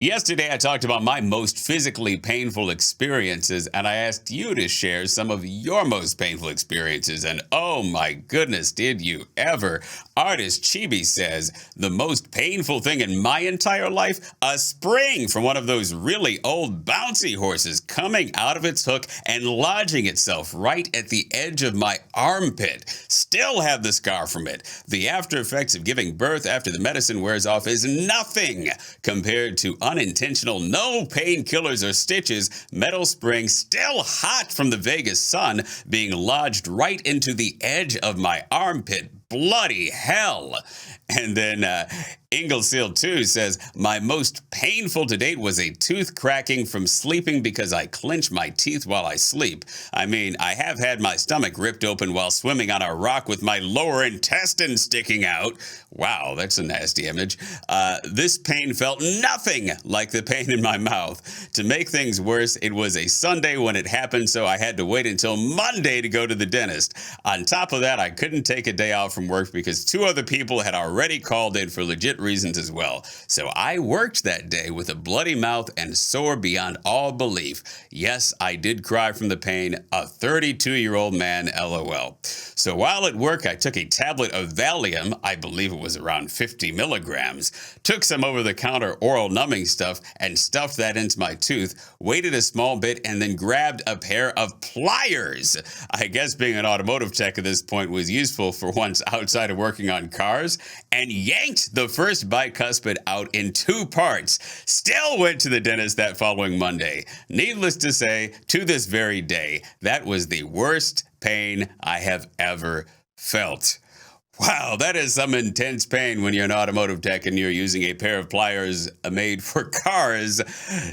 Yesterday, I talked about my most physically painful experiences, and I asked you to share some of your most painful experiences. And oh my goodness, did you ever? Artist Chibi says, the most painful thing in my entire life, a spring from one of those really old bouncy horses coming out of its hook and lodging itself right at the edge of my armpit. Still have the scar from it. The after effects of giving birth after the medicine wears off is nothing compared to unintentional, no painkillers or stitches, metal spring still hot from the Vegas sun being lodged right into the edge of my armpit. Bloody hell. And then Inglesfield 2 says, my most painful to date was a tooth cracking from sleeping because I clench my teeth while I sleep. I mean, I have had my stomach ripped open while swimming on a rock with my lower intestine sticking out. Wow, that's a nasty image. This pain felt nothing like the pain in my mouth. To make things worse, it was a Sunday when it happened, so I had to wait until Monday to go to the dentist. On top of that, I couldn't take a day off from work because two other people had already called in for legit reasons as well. So I worked that day with a bloody mouth and sore beyond all belief. Yes, I did cry from the pain. A 32-year-old man, LOL. So while at work, I took a tablet of Valium, I believe it was around 50 milligrams, took some over-the-counter oral numbing stuff and stuffed that into my tooth, waited a small bit, and then grabbed a pair of pliers. I guess being an automotive tech at this point was useful for once outside of working on cars, and yanked the first bicuspid out in two parts. Still went to the dentist that following Monday. Needless to say, to this very day, that was the worst pain I have ever felt. Wow, that is some intense pain when you're an automotive tech and you're using a pair of pliers made for cars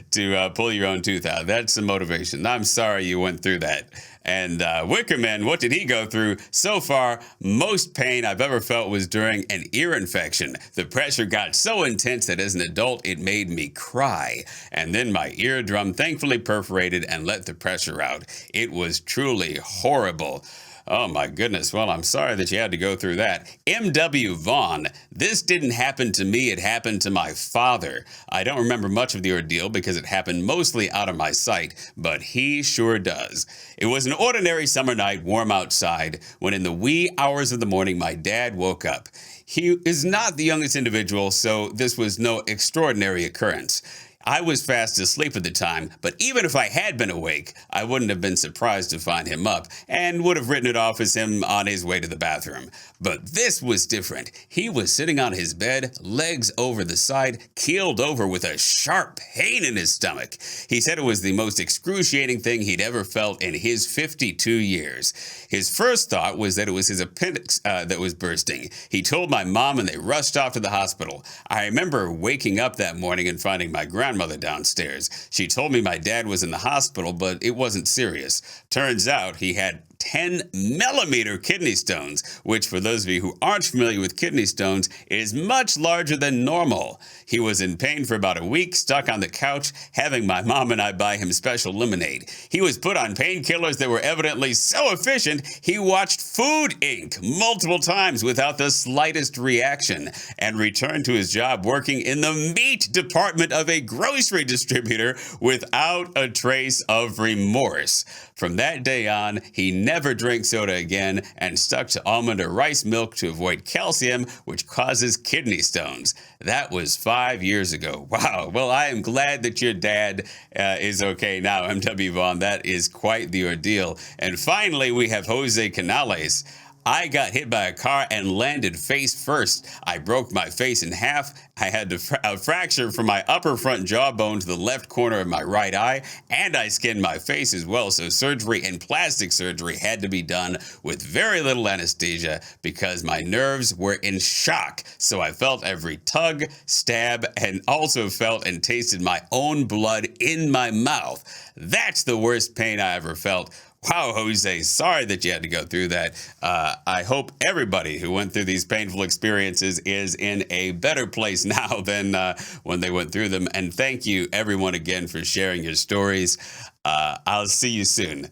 to pull your own tooth out. That's some motivation. I'm sorry you went through that. And Wickerman, what did he go through? So far, most pain I've ever felt was during an ear infection. The pressure got so intense that as an adult, it made me cry. And then my eardrum thankfully perforated and let the pressure out. It was truly horrible. Oh my goodness. Well, I'm sorry that you had to go through that. M.W. Vaughn, this didn't happen to me, it happened to my father. I don't remember much of the ordeal because it happened mostly out of my sight, but he sure does. It was an ordinary summer night, warm outside, when in the wee hours of the morning my dad woke up. He is not the youngest individual, so this was no extraordinary occurrence. I was fast asleep at the time, but even if I had been awake, I wouldn't have been surprised to find him up and would have written it off as him on his way to the bathroom. But this was different. He was sitting on his bed, legs over the side, keeled over with a sharp pain in his stomach. He said it was the most excruciating thing he'd ever felt in his 52 years. His first thought was that it was his appendix that was bursting. He told my mom and they rushed off to the hospital. I remember waking up that morning and finding my grandmother downstairs. She told me my dad was in the hospital, but it wasn't serious. Turns out he had 10-millimeter kidney stones, which for those of you who aren't familiar with kidney stones, is much larger than normal. He was in pain for about a week, stuck on the couch, having my mom and I buy him special lemonade. He was put on painkillers that were evidently so efficient, he watched Food Inc. multiple times without the slightest reaction, and returned to his job working in the meat department of a grocery distributor without a trace of remorse. From that day on, he never drank soda again and stuck to almond or rice milk to avoid calcium, which causes kidney stones. That was 5 years ago. Wow. Well, I am glad that your dad is okay now, M.W. Vaughn. That is quite the ordeal. And finally, we have Jose Canales. I got hit by a car and landed face first. I broke my face in half. I had a fracture from my upper front jawbone to the left corner of my right eye, and I skinned my face as well, so surgery and plastic surgery had to be done with very little anesthesia because my nerves were in shock. So I felt every tug, stab, and also felt and tasted my own blood in my mouth. That's the worst pain I ever felt. Wow, Jose, sorry that you had to go through that. I hope everybody who went through these painful experiences is in a better place now than when they went through them. And thank you, everyone, again, for sharing your stories. I'll see you soon.